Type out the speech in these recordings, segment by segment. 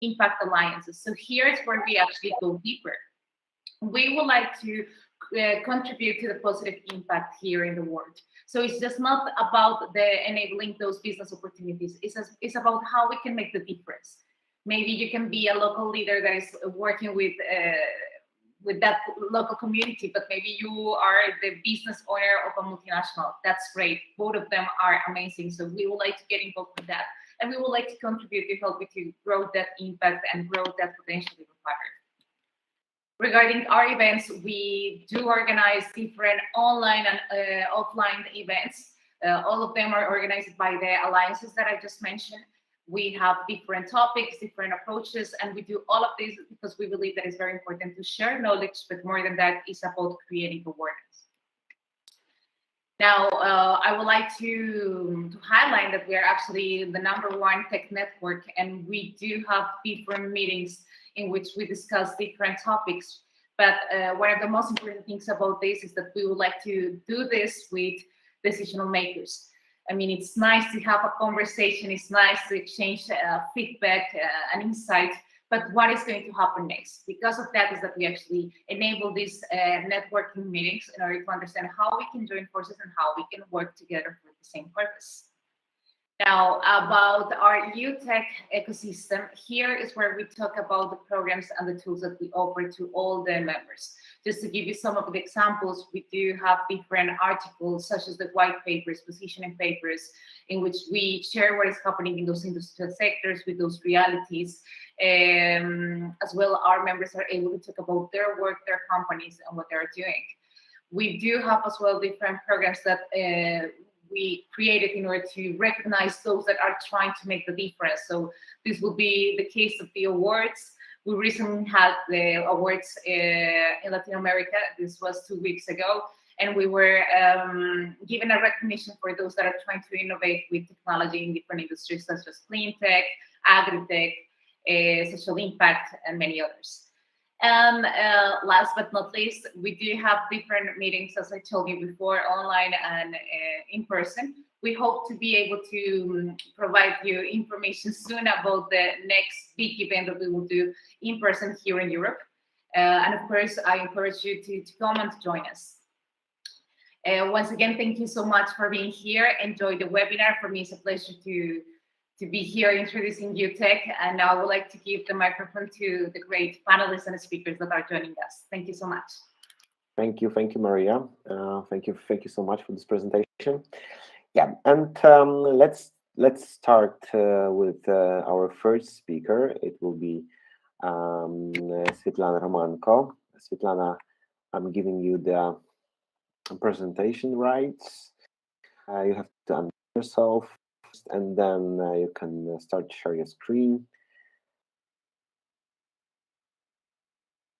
impact alliances. So here's where we actually go deeper. We would like to contribute to the positive impact here in the world. So it's just not about the enabling those business opportunities. It's about how we can make the difference. Maybe you can be a local leader that is working with that local community, but maybe you are the business owner of a multinational. That's great. Both of them are amazing. So we would like to get involved with that. And we would like to contribute to help you to grow that impact and grow that potential even further. Regarding our events, we do organize different online and offline events. All of them are organized by the alliances that I just mentioned. We have different topics, different approaches, and we do all of this because we believe that it's very important to share knowledge, but more than that, it's about creating awareness. Now, I would like to highlight that we are actually the #1 tech network, and we do have different meetings in which we discuss different topics. But one of the most important things about this is that we would like to do this with decision makers. I mean, it's nice to have a conversation. It's nice to exchange feedback and insight. But what is going to happen next? Because of that is that we actually enable these networking meetings in order to understand how we can join forces and how we can work together for the same purpose. Now, about our UTech ecosystem, here is where we talk about the programs and the tools that we offer to all the members. Just to give you some of the examples, we do have different articles, such as the white papers, positioning papers, in which we share what is happening in those industrial sectors with those realities. As well, our members are able to talk about their work, their companies, and what they're doing. We do have as well different programs that we created in order to recognize those that are trying to make the difference. So this will be the case of the awards. We recently had the awards in Latin America. This was 2 weeks ago. And we were given a recognition for those that are trying to innovate with technology in different industries, such as clean tech, agri-tech, social impact, and many others. And last but not least, we do have different meetings, as I told you before, online and in person. We hope to be able to provide you information soon about the next big event that we will do in person here in Europe. And of course, I encourage you to come and to join us. Once again, thank you so much for being here. Enjoy the webinar. For me, it's a pleasure to be here introducing UTech. And now I would like to give the microphone to the great panelists and speakers that are joining us. Thank you so much. Thank you, Maria. Thank you so much for this presentation. Yeah, and let's start with our first speaker. It will be Svetlana Romanko. Svetlana, I'm giving you the presentation rights. You have to unmute yourself, and then you can start to share your screen.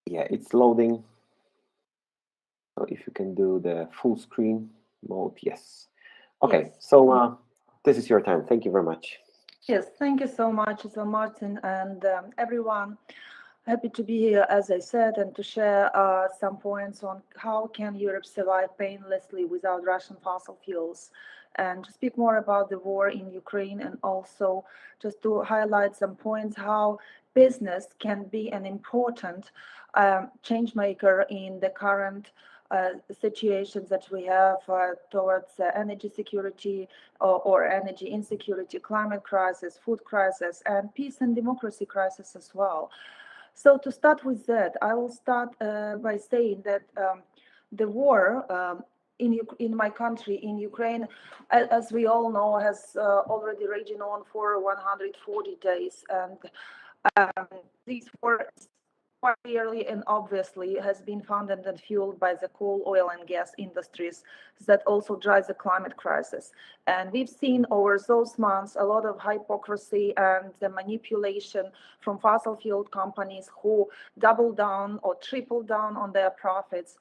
Yeah, it's loading. So if you can do the full screen mode, yes. Okay, yes. So this is your time. Thank you very much. Yes, thank you so much, Martin, and everyone. Happy to be here, as I said, and to share some points on how can Europe survive painlessly without Russian fossil fuels, and to speak more about the war in Ukraine, and also just to highlight some points how business can be an important change maker in the current situations that we have towards energy security or energy insecurity, climate crisis, food crisis, and peace and democracy crisis as well. So to start with that, I will start by saying that the war in my country, in Ukraine, as we all know, has already raging on for 140 days. And this war quite clearly and obviously has been funded and fueled by the coal, oil, and gas industries that also drives the climate crisis. And we've seen over those months a lot of hypocrisy and the manipulation from fossil fuel companies who double down or triple down on their profits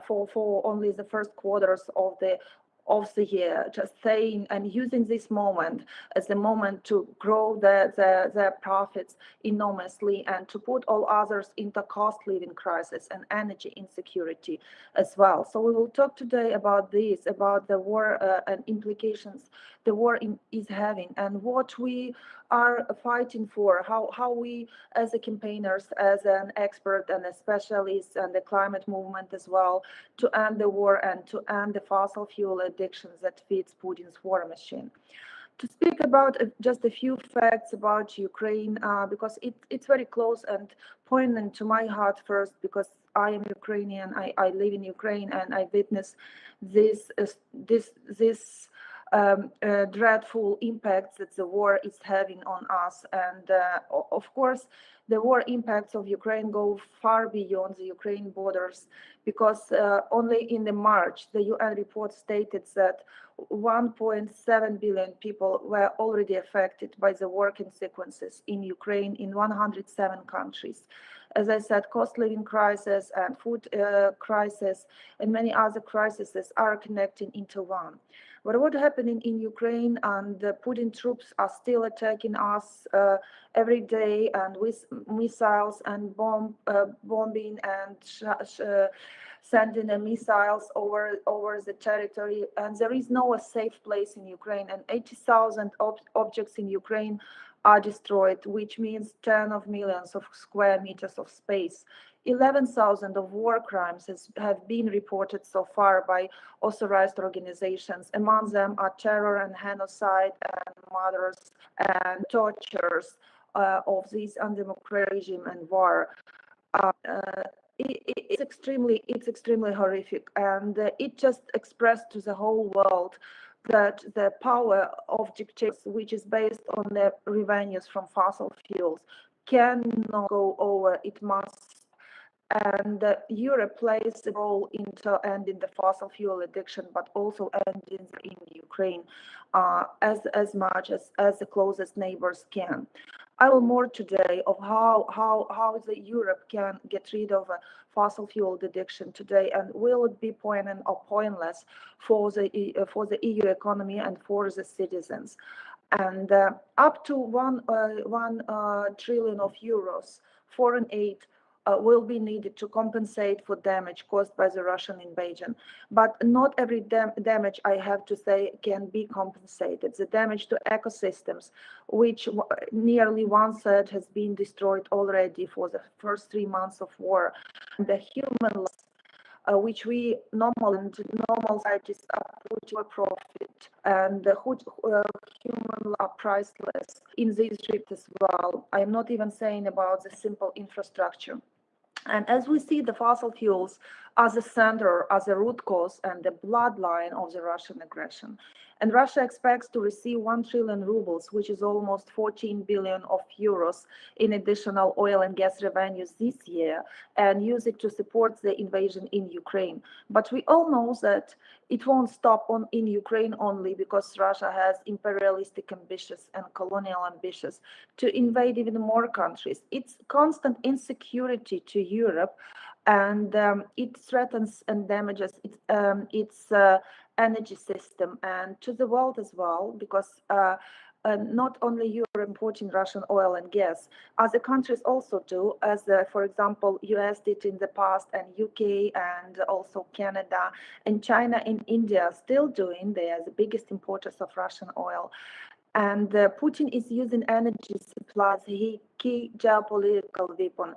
for only the first quarters of the year, just saying and using this moment as the moment to grow their profits enormously and to put all others into cost living crisis and energy insecurity as well. So we will talk today about this, about the war and implications the war is having, and what we are fighting for, how we as a campaigners, as an expert and a specialist and the climate movement as well, to end the war and to end the fossil fuel addictions that feeds Putin's war machine. To speak about just a few facts about Ukraine, because it's very close and poignant to my heart first, because I am Ukrainian, I live in Ukraine, and I witness this dreadful impacts that the war is having on us. And of course, the war impacts of Ukraine go far beyond the Ukraine borders, because only in the March, the UN report stated that 1.7 billion people were already affected by the war consequences in Ukraine in 107 countries. As I said, cost living crisis and food crisis and many other crises are connecting into one. But what happening in Ukraine, and the Putin troops are still attacking us every day, and with missiles and bombing and sending missiles over the territory, and there is no safe place in Ukraine, and 80,000 objects in Ukraine are destroyed, which means 10 of millions of square meters of space. 11,000 of war crimes have been reported so far by authorized organizations. Among them are terror and genocide and murders and tortures of this undemocratic regime and war. It's extremely horrific, and it just expressed to the whole world that the power of dictators, which is based on the revenues from fossil fuels, cannot go over. It must. And Europe plays a role into ending the fossil fuel addiction, but also ending in Ukraine as much as the closest neighbors can. I will more today of how the Europe can get rid of fossil fuel addiction today, and will it be poignant or pointless for the EU economy and for the citizens. And up to 1 trillion of euros foreign aid will be needed to compensate for damage caused by the Russian invasion. But not every damage, I have to say, can be compensated. The damage to ecosystems, which nearly 1/3 has been destroyed already for the first 3 months of war, and the human loss, which we normal societies are put to a profit, and the human are priceless in this shift as well. I'm not even saying about the simple infrastructure. And as we see the fossil fuels as a center, as a root cause and the bloodline of the Russian aggression. And Russia expects to receive 1 trillion rubles, which is almost 14 billion of euros in additional oil and gas revenues this year, and use it to support the invasion in Ukraine. But we all know that it won't stop in Ukraine only, because Russia has imperialistic ambitions and colonial ambitions to invade even more countries. It's constant insecurity to Europe, and it threatens and damages its energy system and to the world as well, because not only Europe importing Russian oil and gas, other countries also do, as for example, US did in the past, and UK, and also Canada, and China and India are still doing. They are the biggest importers of Russian oil. And Putin is using energy supply as a key geopolitical weapon.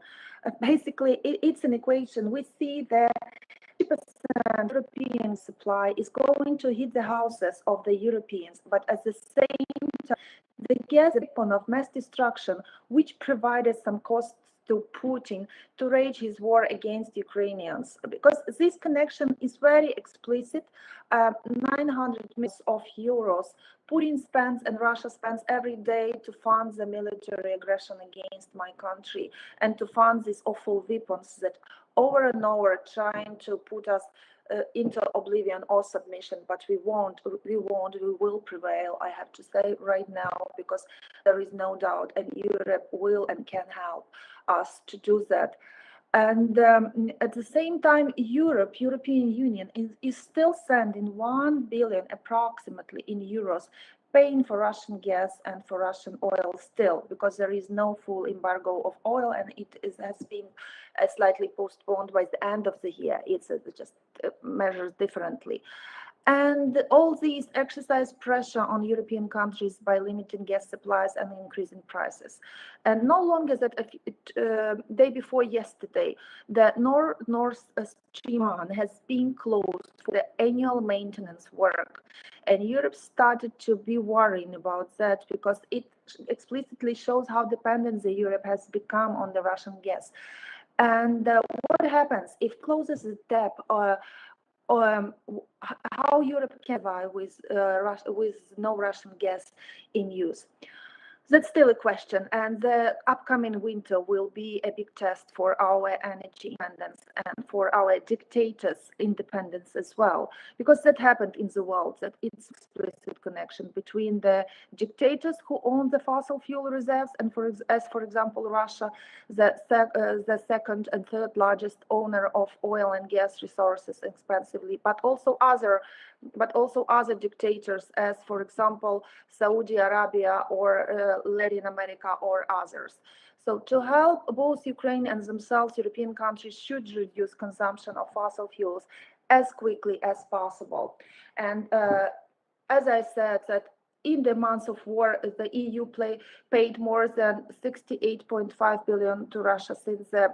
Basically, it's an equation. We see that 50% European supply is going to hit the houses of the Europeans, but at the same time, the gas weapon of mass destruction, which provided some costs to Putin to wage his war against Ukrainians, because this connection is very explicit. 900 million of euros Putin spends and Russia spends every day to fund the military aggression against my country, and to fund these awful weapons that over and over trying to put us into oblivion or submission. But we will prevail, I have to say right now, because there is no doubt, and Europe will and can help us to do that. And at the same time, European Union is still sending 1 billion approximately in euros, paying for Russian gas and for Russian oil still, because there is no full embargo of oil, and has been slightly postponed by the end of the year. It's just measured differently. And all these exercise pressure on European countries by limiting gas supplies and increasing prices. And no longer that day before yesterday, the Nord Stream 1 has been closed for the annual maintenance work. And Europe started to be worrying about that because it explicitly shows how dependent the Europe has become on the Russian gas. And what happens if closes the tap how Europe can survive with no Russian gas in use? That's still a question, and the upcoming winter will be a big test for our energy independence and for our dictators' independence as well, because that happened in the world, that it's explicit connection between the dictators who own the fossil fuel reserves and, for example, Russia, the second and third largest owner of oil and gas resources expensively, but also other dictators, as for example Saudi Arabia or Latin America or others. So to help both Ukraine and themselves, European countries should reduce consumption of fossil fuels as quickly as possible. And as I said, that in the months of war, the EU paid more than 68.5 billion to Russia since the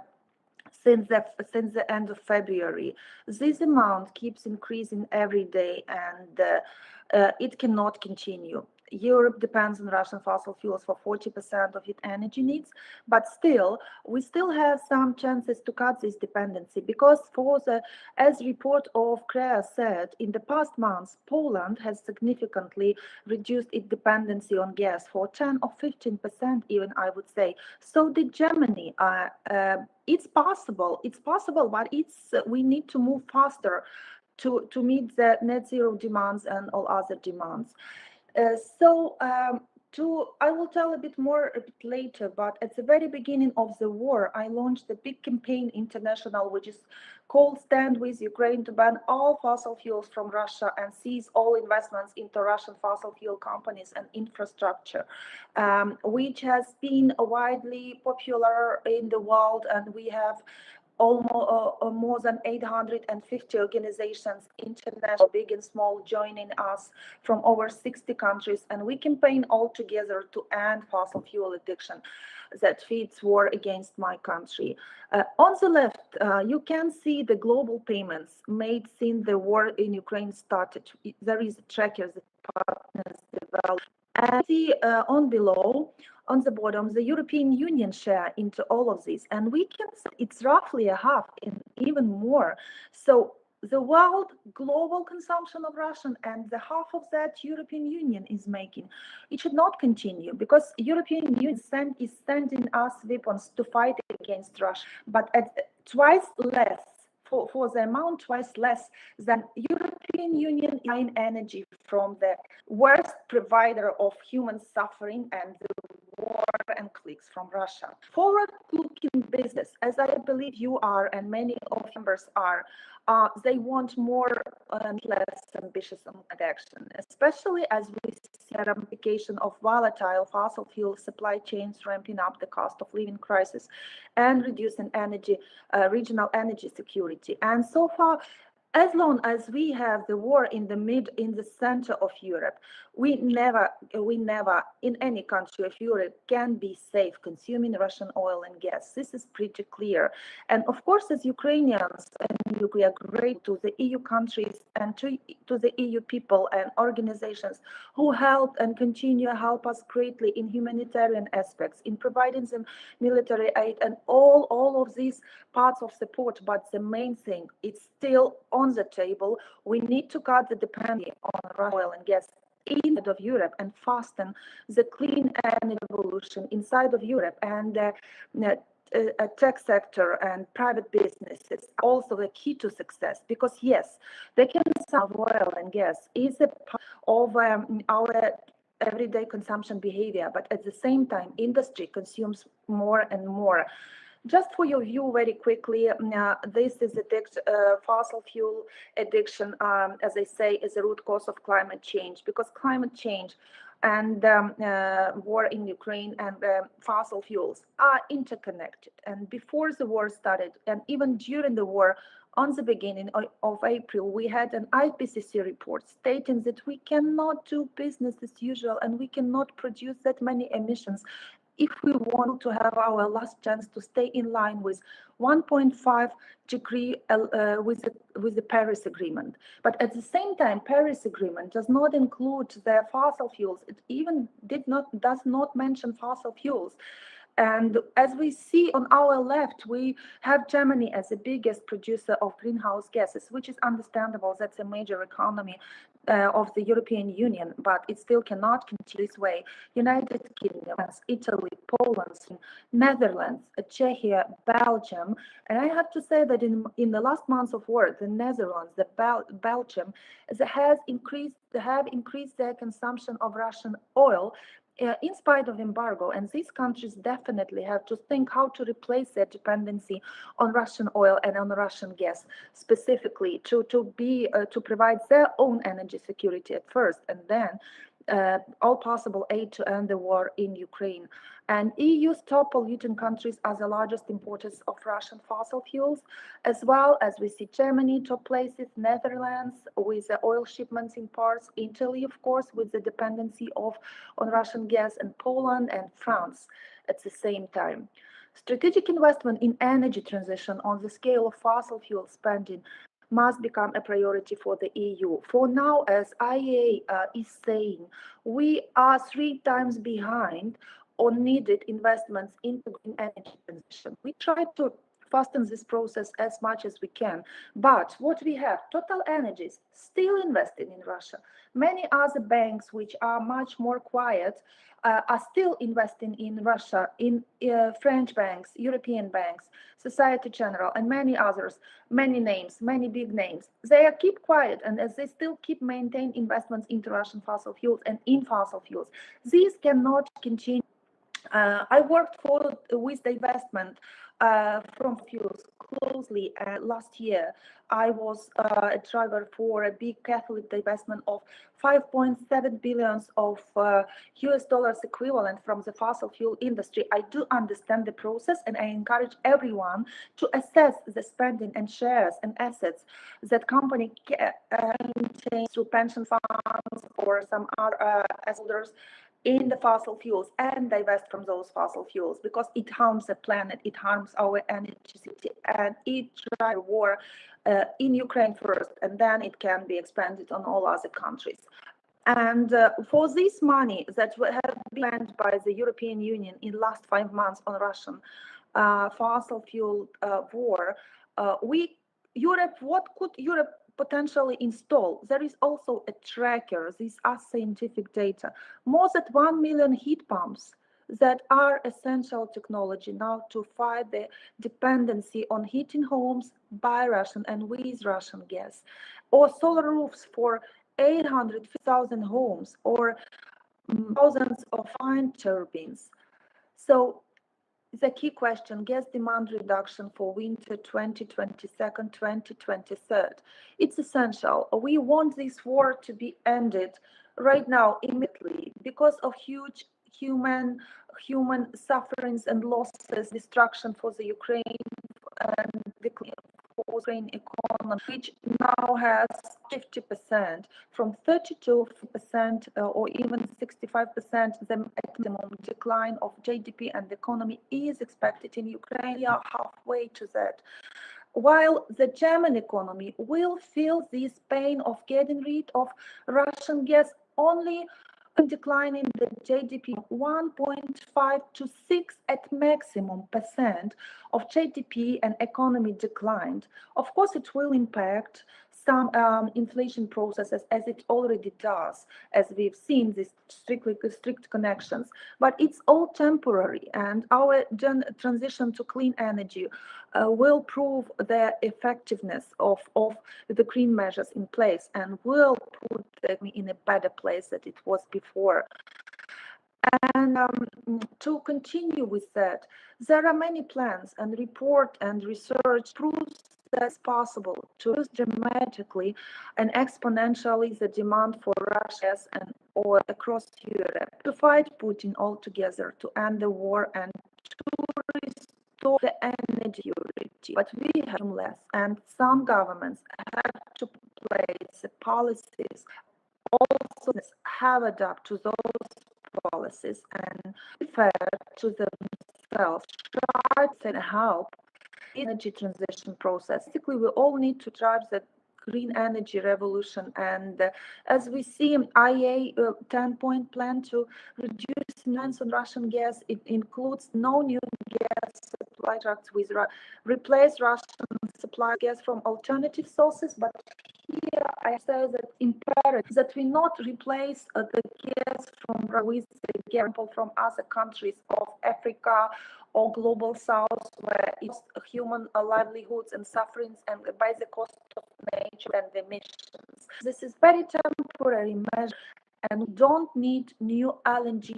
end of February. This amount keeps increasing every day, and it cannot continue. Europe depends on Russian fossil fuels for 40% of its energy needs, but we still have some chances to cut this dependency because, as report of CREA said, in the past months, Poland has significantly reduced its dependency on gas for 10 or 15%, even I would say. So did Germany. It's possible, but we need to move faster to meet the net zero demands and all other demands. I will tell a bit later, but at the very beginning of the war, I launched a big campaign international, which is called Stand with Ukraine, to ban all fossil fuels from Russia and seize all investments into Russian fossil fuel companies and infrastructure, which has been widely popular in the world, and we have almost more than 850 organizations, international, big and small, joining us from over 60 countries, and we campaign all together to end fossil fuel addiction that feeds war against my country. On the left, you can see the global payments made since the war in Ukraine started. There is a tracker that partners developed. And see on the bottom, the European Union share into all of this, and we can see it's roughly a half and even more. So the world global consumption of Russian and the half of that European Union is making, it should not continue because European Union is sending us weapons to fight against Russia, but at twice less. For the amount twice less than European Union buying energy from the worst provider of human suffering and the war and clicks from Russia. Forward-looking business, as I believe you are and many of members are, they want more and less ambitious action, especially as we see a ramification of volatile fossil fuel supply chains ramping up the cost of living crisis and reducing regional energy security. And so far, as long as we have the war in the center of Europe, we never in any country of Europe can be safe consuming Russian oil and gas. This is pretty clear. And of course, as Ukrainians, and we are great to the EU countries and to the EU people and organizations who help and continue to help us greatly in humanitarian aspects, in providing them military aid and all of these parts of support. But the main thing, it's still on the table. We need to cut the dependency on Russian oil and gas inside of Europe and fasten the clean energy revolution inside of Europe. And a tech sector and private businesses also the key to success, because yes, they can sell oil and gas is a part of our everyday consumption behavior, but at the same time, industry consumes more and more. Just for your view, very quickly, this is fossil fuel addiction, as I say, is a root cause of climate change, because climate change and war in Ukraine and fossil fuels are interconnected. And before the war started, and even during the war, on the beginning of April, we had an IPCC report stating that we cannot do business as usual and we cannot produce that many emissions if we want to have our last chance to stay in line with 1.5 degree with the Paris Agreement. But at the same time, Paris Agreement does not include the fossil fuels. It even does not mention fossil fuels. And as we see on our left, we have Germany as the biggest producer of greenhouse gases, which is understandable. That's a major economy of the European Union, but it still cannot continue this way. United Kingdom, Italy, Poland, Netherlands, Czechia, Belgium, and I have to say that in the last months of war, the Netherlands, Belgium, have increased their consumption of Russian oil in spite of embargo, and these countries definitely have to think how to replace their dependency on Russian oil and on Russian gas, specifically to provide their own energy security at first, and then all possible aid to end the war in Ukraine. And EU's top polluting countries are the largest importers of Russian fossil fuels, as well as we see Germany top places, Netherlands with the oil shipments in parts, Italy, of course, with the dependency on Russian gas, and Poland and France at the same time. Strategic investment in energy transition on the scale of fossil fuel spending must become a priority for the EU. For now, as IEA is saying, we are 3 times behind on needed investments into green energy transition. We try to fasten this process as much as we can. But what we have, Total Energies still investing in Russia. Many other banks, which are much more quiet, are still investing in Russia, in French banks, European banks, Societe Generale, and many others, many names, many big names. They keep quiet, and as they still keep maintain investments into Russian fossil fuels and in fossil fuels, these cannot continue. I worked with divestment from fuels closely last year. I was a driver for a big Catholic divestment of 5.7 billion of US dollars equivalent from the fossil fuel industry. I do understand the process, and I encourage everyone to assess the spending and shares and assets that company maintains through pension funds or some other holders in the fossil fuels, and divest from those fossil fuels, because it harms the planet, it harms our energy security, and it drives war in Ukraine first, and then it can be expanded on all other countries. And for this money that have been spent by the European Union in the last 5 months on Russian fossil fuel war, what could Europe potentially install? There is also a tracker. These are scientific data. More than 1 million heat pumps that are essential technology now to fight the dependency on heating homes by Russian and with Russian gas, or solar roofs for 800,000 homes, or thousands of wind turbines. So the key question, gas demand reduction for winter 2022-2023. It's essential. We want this war to be ended right now, immediately, because of huge human sufferings and losses, destruction for the Ukraine and the Ukraine economy, which now has 50%, from 32% or even 65%. The maximum decline of GDP and the economy is expected in Ukraine. We are halfway to that. While the German economy will feel this pain of getting rid of Russian gas only declining the GDP 1.5 to 6 at maximum percent of GDP and economy declined. Of course, it will impact some inflation processes, as it already does, as we've seen these strict connections. But it's all temporary, and our transition to clean energy will prove the effectiveness of the green measures in place, and will put them in a better place than it was before. And to continue with that, there are many plans and report and research proves that it's possible to reduce dramatically and exponentially the demand for Russian gas and oil across Europe to fight Putin altogether, to end the war and to restore the energy security. But we have less, and some governments have to place the policies also have adapted to those policies and refer to themselves, try to help energy transition process. Basically, we all need to drive the green energy revolution. And as we see, IEA 10-point plan to reduce reliance on Russian gas, it includes no new gas supply contracts with replace Russian supply gas from alternative sources. But here I say that imperative that we not replace the gas from with the gas from other countries of Africa or global south, where it's human livelihoods and sufferings and by the cost of nature and emissions. This is very temporary measure, and we don't need new LNG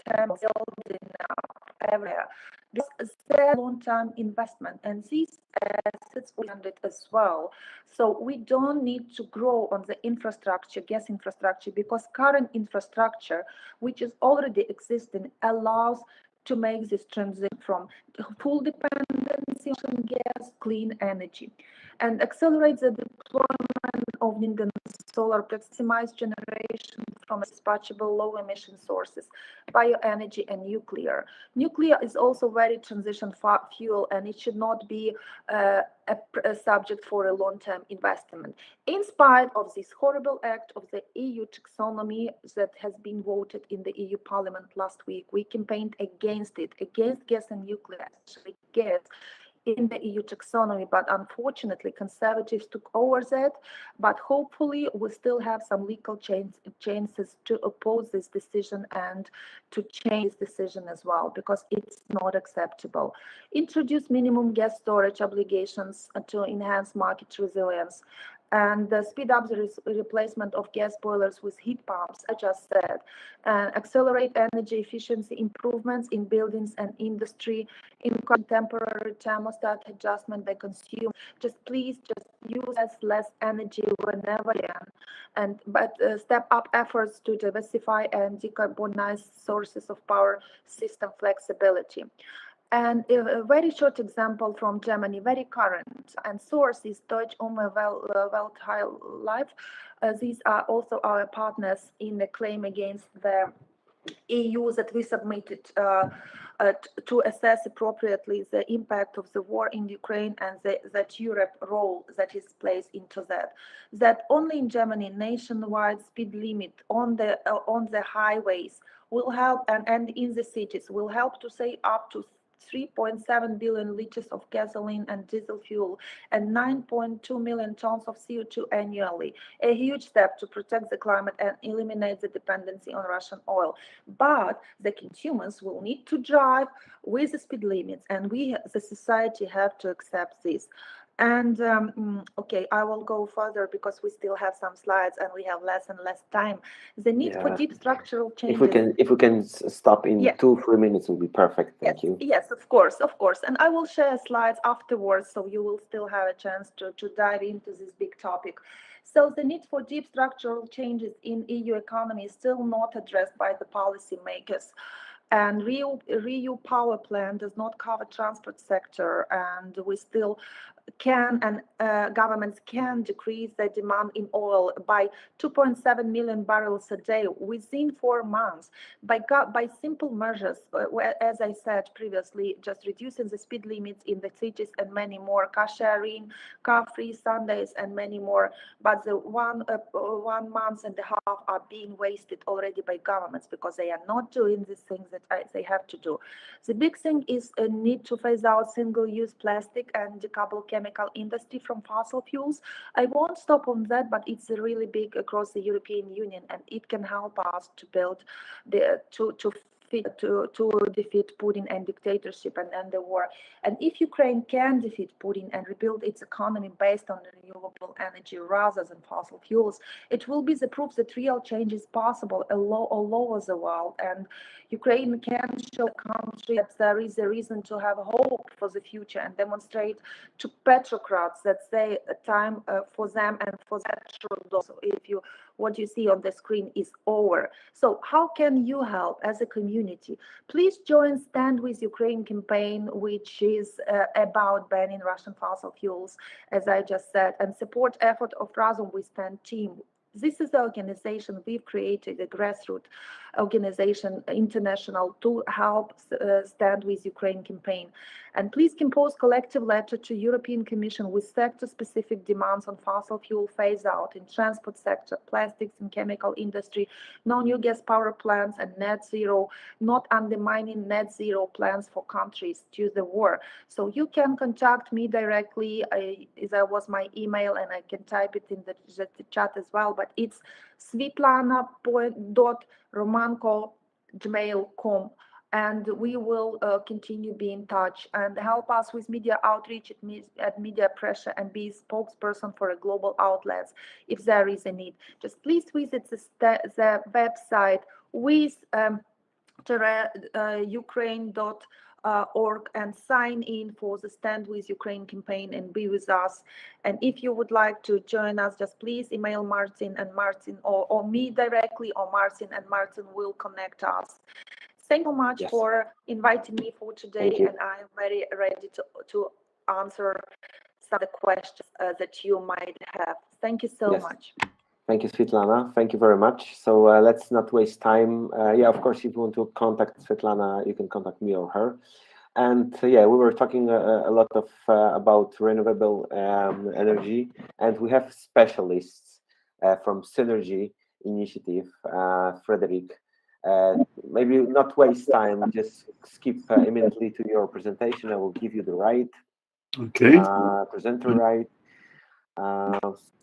terminals building up everywhere. This is a long-term investment, and these assets will fund it as well. So we don't need to grow on the infrastructure, gas infrastructure, because current infrastructure, which is already existing, allows to make this transition from full dependency on gas, clean energy, and accelerate the deployment of wind and solar, maximize generation from dispatchable low-emission sources, bioenergy, and nuclear. Nuclear is also very transition fuel, and it should not be a subject for a long-term investment. In spite of this horrible act of the EU taxonomy that has been voted in the EU Parliament last week, we campaigned against it, against gas and nuclear, actually gas in the EU taxonomy, but unfortunately conservatives took over that. But hopefully we still have some legal chances to oppose this decision and to change this decision as well, because it's not acceptable. Introduce minimum gas storage obligations to enhance market resilience, and speed up the replacement of gas boilers with heat pumps, I just said, and accelerate energy efficiency improvements in buildings and industry, in temporary thermostat adjustment they consume. Please use less energy whenever you can, but step up efforts to diversify and decarbonize sources of power, system flexibility. And a very short example from Germany, very current, and source is Deutsche Umwelthilfe. These are also our partners in the claim against the EU that we submitted to assess appropriately the impact of the war in Ukraine and that Europe role that is placed into that. That only in Germany, nationwide speed limit on the highways will help, and in the cities will help to save up to 3.7 billion liters of gasoline and diesel fuel and 9.2 million tons of CO2 annually. A huge step to protect the climate and eliminate the dependency on Russian oil. But the consumers will need to drive with the speed limits, and we, the society, have to accept this. And okay, I will go further because we still have some slides and we have less and less time. The need for deep structural changes. If we can stop in 2-3 minutes, will be perfect. Thank you. Yes, of course. And I will share slides afterwards, so you will still have a chance to dive into this big topic. So the need for deep structural changes in EU economy is still not addressed by the policymakers. And REU power plan does not cover transport sector, and we still can, and governments can decrease the demand in oil by 2.7 million barrels a day within 4 months by simple measures, as I said previously, just reducing the speed limits in the cities and many more, car sharing, car-free Sundays, and many more. But the 1 month and a half are being wasted already by governments because they are not doing these things that they have to do. The big thing is a need to phase out single-use plastic and decouple chemical industry from fossil fuels. I won't stop on that, but it's really big across the European Union, and it can help us to build to defeat Putin and dictatorship and end the war. And if Ukraine can defeat Putin and rebuild its economy based on renewable energy rather than fossil fuels, it will be the proof that real change is possible all over the world. And Ukraine can show the country that there is a reason to have hope for the future and demonstrate to petrocrats that they time for them and for that Trudeau. So what you see on the screen is over. So how can you help as a community? Please join Stand With Ukraine campaign, which is about banning Russian fossil fuels, as I just said, and support effort of Razum We Stand team. This is the organization we've created, a grassroots organization, international, to help Stand With Ukraine campaign. And please compose collective letter to European Commission with sector-specific demands on fossil fuel phase-out in transport sector, plastics and chemical industry, no new gas power plants and net zero, not undermining net zero plans for countries to the war. So you can contact me directly. That was my email, and I can type it in the chat as well, but it's svetlana.romanko@gmail.com. And we will continue being in touch and help us with media outreach at media pressure and be spokesperson for a global outlets if there is a need. Just please visit the website with Ukraine.org and sign in for the Stand With Ukraine campaign and be with us. And if you would like to join us, just please email Martin and Martin or me directly, or Martin and Martin will connect us. Thank you much for inviting me for today, and I'm very ready to answer some of the questions that you might have. Thank you so much. Thank you, Svetlana. Thank you very much. So let's not waste time. Of course, if you want to contact Svetlana, you can contact me or her. And we were talking a lot of about renewable energy, and we have specialists from Synergy Initiative, Frederick. Maybe not waste time, just skip immediately to your presentation. I will give you the right presenter right.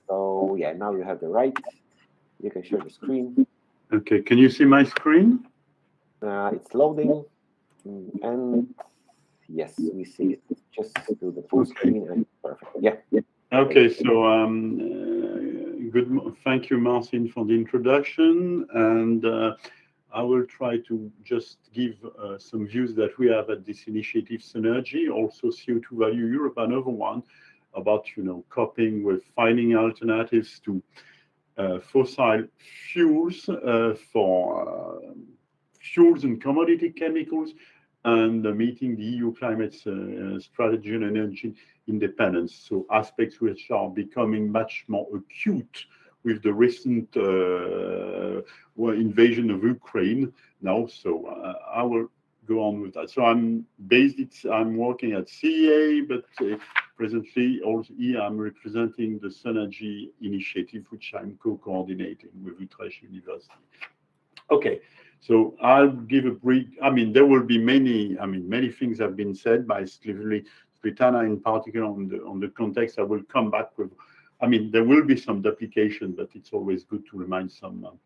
So now you have the right. You can share the screen. Okay, can you see my screen? It's loading, and yes, we see it. Just do the full screen and perfect. Okay, so thank you, Martin, for the introduction, and I will try to just give some views that we have at this initiative, Synergy, also CO2 Value Europe, another one about coping with finding alternatives to fossil fuels for fuels and commodity chemicals, and meeting the EU climate strategy and energy independence. So aspects which are becoming much more acute with the recent invasion of Ukraine now. So I will go on with that. So I'm working at CEA, but presently also here I'm representing the Synergy initiative, which I'm co-coordinating with Utrecht University. Okay, so I'll give a brief. There will be many things have been said by Svetlana in particular on the context. I will come back with. There will be some duplication, but it's always good to remind some of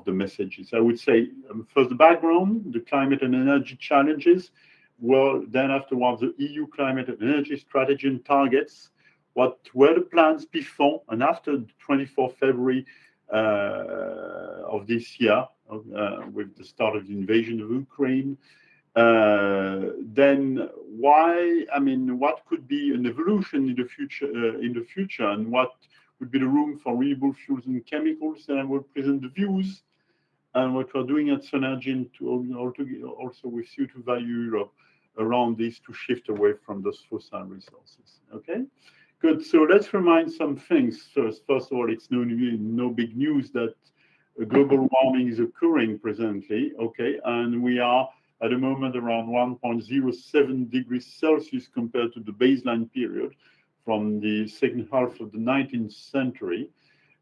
the messages. I would say first the background, the climate and energy challenges. Well, then afterwards, the EU climate and energy strategy and targets. What were the plans before and after the 24th February of this year, with the start of the invasion of Ukraine? Then why? What could be an evolution in the future, and what would be the room for renewable fuels and chemicals? And I will present the views and what we're doing at Synergy, and also with CO2 Value Europe around this to shift away from those fossil resources. Okay, good. So let's remind some things first. First of all, it's no big news that global warming is occurring presently. Okay, and we are at the moment around 1.07 degrees Celsius compared to the baseline period from the second half of the 19th century.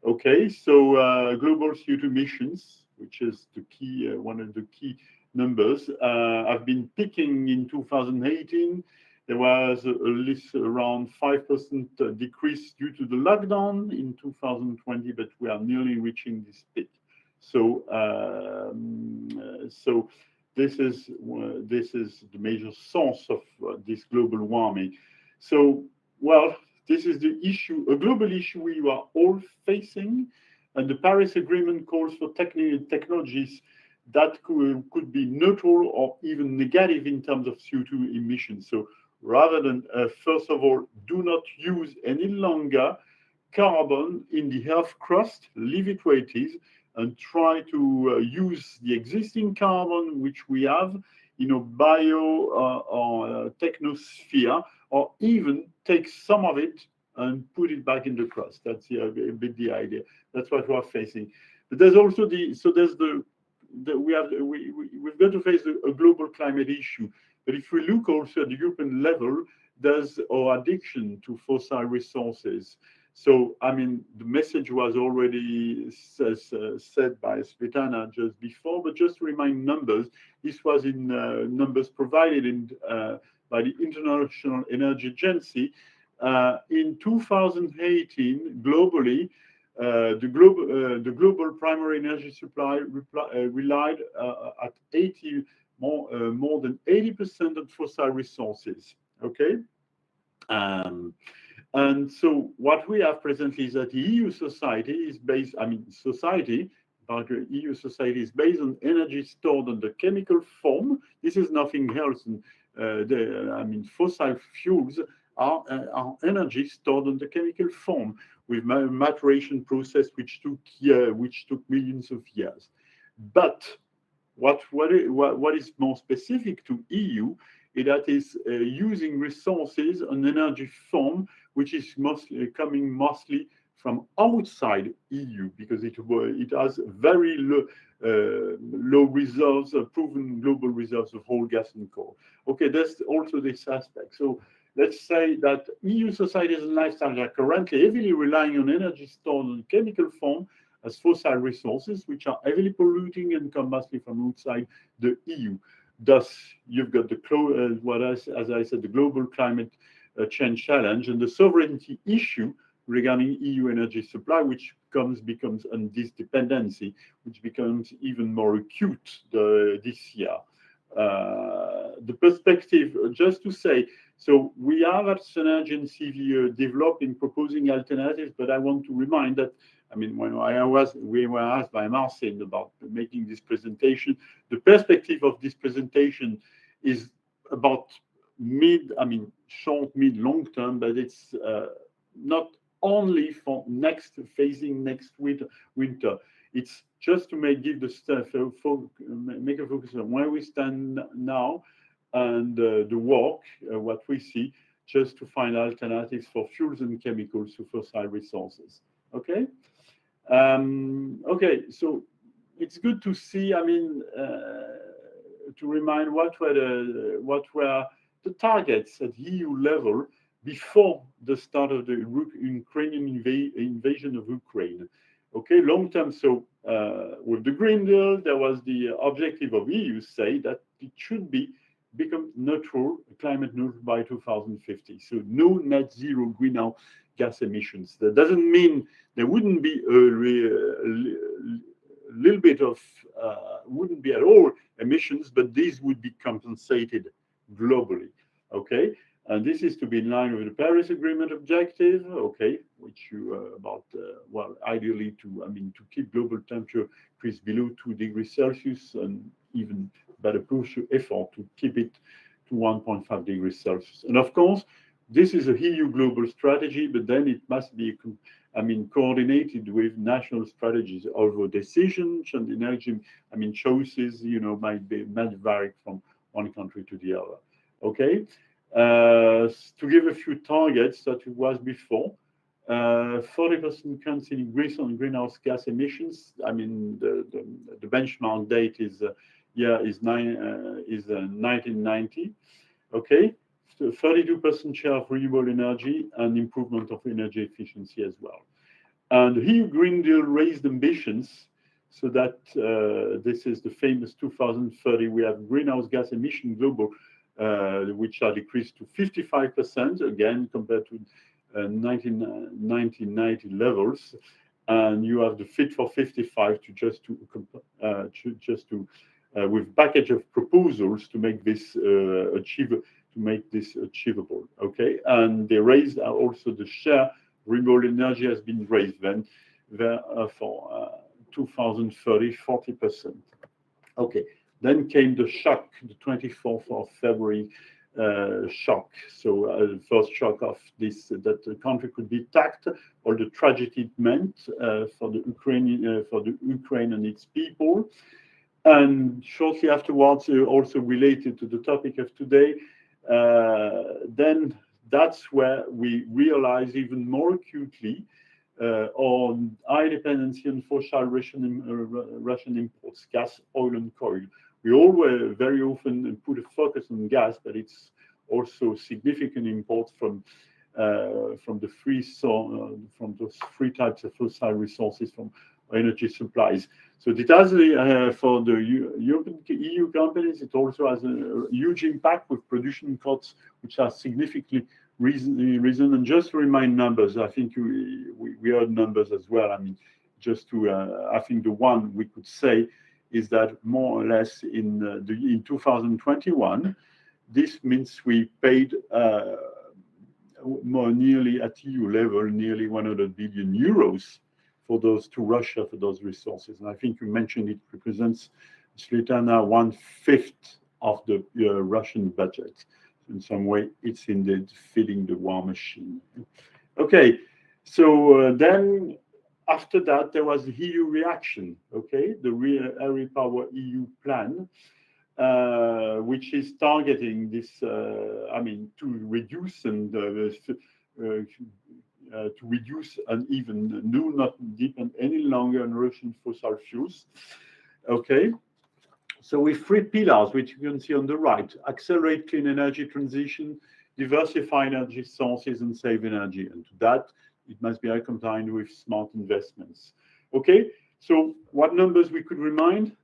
Okay, so global CO2 emissions, which is the key, one of the key numbers, have been peaking in 2018. There was a list around 5% decrease due to the lockdown in 2020, but we are nearly reaching this peak. So this is the major source of this global warming. So, well, this is the issue, a global issue we are all facing, and the Paris Agreement calls for technologies that could be neutral or even negative in terms of CO2 emissions. So rather than, first of all, do not use any longer carbon in the Earth crust, leave it where it is, and try to use the existing carbon which we have, bio or technosphere, or even take some of it and put it back in the crust. That's a bit the idea. That's what we are facing. But there's also we've got to face a global climate issue. But if we look also at the European level, there's our addiction to fossil resources. So, I mean, the message was already said by Svetlana just before, but just to remind numbers, this was in numbers provided by the International Energy Agency. In 2018, globally, the global primary energy supply relied at more than 80% on fossil resources. Okay. And so what we have presently is that the EU society is based, EU society is based on energy stored in the chemical form. This is nothing else. Fossil fuels are energy stored in the chemical form with maturation process which took millions of years. But what is more specific to EU is that is using resources on energy form which is coming mostly from outside EU, because it has very low reserves, proven global reserves of whole gas and coal. Okay, there's also this aspect. So let's say that EU societies and lifestyles are currently heavily relying on energy stored in chemical form as fossil resources, which are heavily polluting and come mostly from outside the EU. Thus, you've got as I said, the global climate change challenge and the sovereignty issue regarding EU energy supply, which becomes on this dependency, which becomes even more acute this year. The perspective, just to say, so we are at Synergy and CV developing, proposing alternatives, but I want to remind that, when we were asked by Marcin about making this presentation, the perspective of this presentation is about short, mid, long term, but it's not only for next winter. It's just to make a focus on where we stand now and the work, what we see, just to find alternatives for fuels and chemicals to fossil resources. Okay. Okay, so it's good to see. To remind what were the targets at EU level before the start of the Ukrainian invasion of Ukraine. Okay, long term. So with the Green Deal, there was the objective of EU say that it should become climate neutral by 2050. So no net zero greenhouse gas emissions. That doesn't mean there wouldn't be little bit of wouldn't be at all emissions, but these would be compensated globally. Okay, and this is to be in line with the Paris Agreement objective. Okay, which ideally to keep global temperature increase below 2 degrees Celsius, and even better push effort to keep it to 1.5 degrees Celsius. And of course, this is a EU global strategy, but then it must be coordinated with national strategies. Although decisions and energy, choices, might vary from one country to the other. Okay, to give a few targets that it was before, 40% cuts in greenhouse gas emissions. The benchmark date is 1990. Okay. 32% share of renewable energy and improvement of energy efficiency as well. And the EU Green Deal raised ambitions so that this is the famous 2030. We have greenhouse gas emission global, which are decreased to 55% again compared to 1990 levels. And you have the Fit for 55 to with package of proposals to make this achievable. Okay, and they raised also the share renewable energy has been raised then for 2030, 40%. Okay, then came the shock, the 24th of February shock. So the first shock of this, that the country could be attacked, all the tragedy it meant for the Ukraine and its people. And shortly afterwards, also related to the topic of today, then that's where we realize even more acutely on high dependency on fossil Russian imports, gas, oil, and coal. We always very often put a focus on gas, but it's also significant imports from those three types of fossil resources from energy supplies. So it has for the European EU companies, it also has a huge impact with production costs, which are significantly risen. And just to remind numbers, I think we heard numbers as well. I mean, just to I think the one we could say is that more or less in 2021, this means we paid more nearly at EU level, nearly 100 billion euros for those to Russia for those resources. And I think you mentioned it represents, Svetlana, 1/5 of the Russian budget. In some way, it's indeed feeding the war machine. Okay, so then after that, there was the EU reaction, okay, the REPower EU plan, which is targeting this, to reduce and even do not depend any longer on Russian fossil fuels. Okay, so with three pillars, which you can see on the right: accelerate clean energy transition, diversify energy sources, and save energy. And to that, it must be accompanied with smart investments. Okay, so what numbers we could remind?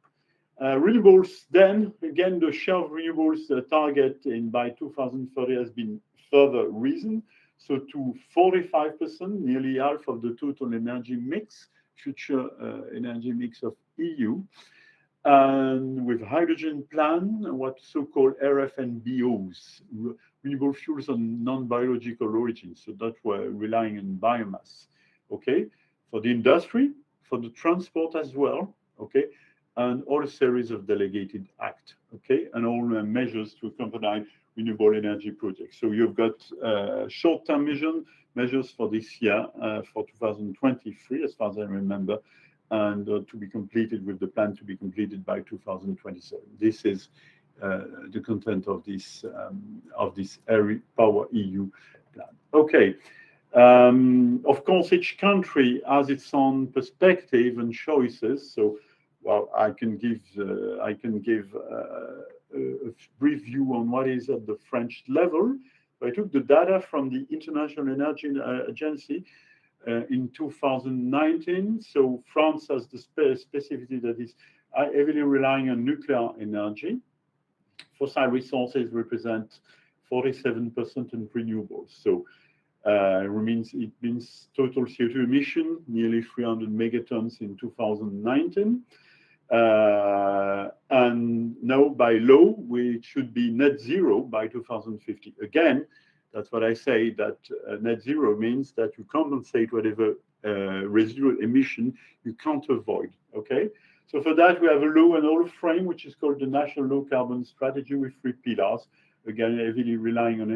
Renewables, then again, the share of renewables target by 2030 has been further risen, so to 45%, nearly half of the total energy mix, future energy mix of EU. And with hydrogen plan, what so-called RFNBOs, renewable fuels on non-biological origin, so that we're relying on biomass, okay, for the industry, for the transport as well, okay, and all a series of delegated acts, okay, and all measures to accompany renewable energy projects. So you've got short-term measures for this year, for 2023, as far as I remember, and to be completed with the plan to be completed by 2027. This is the content of this REPower EU plan. Okay. Of course, each country has its own perspective and choices. So, well, I can give a brief view on what is at the French level. I took the data from the International Energy Agency in 2019. So France has the specificity that is heavily relying on nuclear energy. Fossil resources represent 47% in renewables. So it means total CO2 emission, nearly 300 megatons in 2019. And now by law, we should be net zero by 2050. Again, that's what I say, that net zero means that you compensate whatever residual emission you can't avoid, okay? So for that, we have a law and order frame, which is called the National Low Carbon Strategy with three pillars. Again, heavily relying on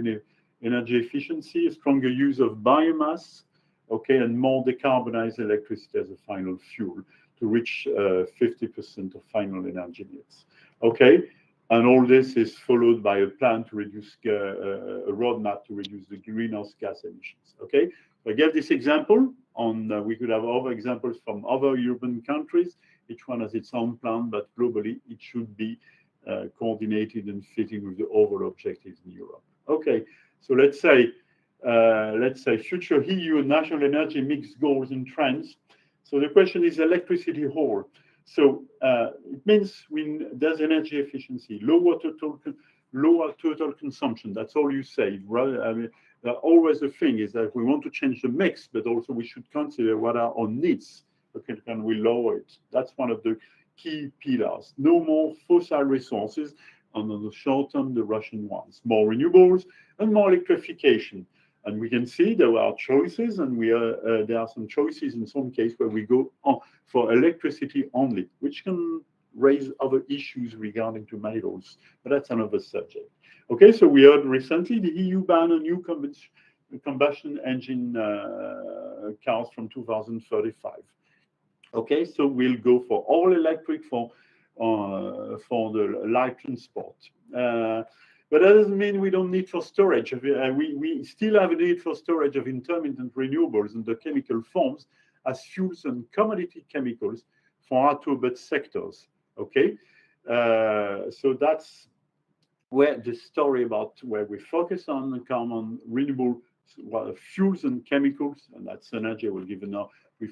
energy efficiency, a stronger use of biomass, okay, and more decarbonized electricity as a final fuel to reach 50% of final energy needs, okay? And all this is followed by a plan to reduce, a roadmap to reduce the greenhouse gas emissions, okay? So I gave this example on, we could have other examples from other European countries. Each one has its own plan, but globally it should be coordinated and fitting with the overall objectives in Europe. Okay, so let's say future EU national energy mix goals and trends. So the question is electricity whole. So it means when there's energy efficiency, lower total consumption. That's all you say. Right? I mean, always the thing is that we want to change the mix, but also we should consider what are our needs. Okay, can we lower it? That's one of the key pillars. No more fossil resources, and on the short term, the Russian ones. More renewables and more electrification. And we can see there are choices, and there are some choices in some cases where we go on for electricity only, which can raise other issues regarding to metals, but that's another subject. Okay, so we heard recently the EU ban on new combustion engine cars from 2035. Okay, so we'll go for all electric for the light transport. But that doesn't mean we don't need for storage. We still have a need for storage of intermittent renewables in the chemical forms as fuels and commodity chemicals for our two sectors. Okay, so that's where the story about where we focus on the common renewable fuels and chemicals, and that's energy. We'll give it now. We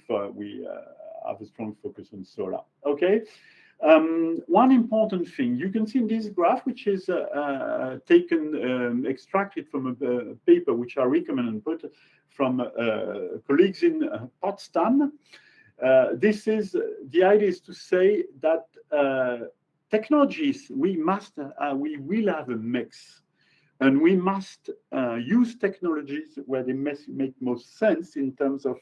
have a strong focus on solar. Okay. One important thing you can see in this graph, which is extracted from a paper which I recommend and put from colleagues in Potsdam. This is the idea is to say that technologies we will have a mix, and we must use technologies where they make most sense in terms of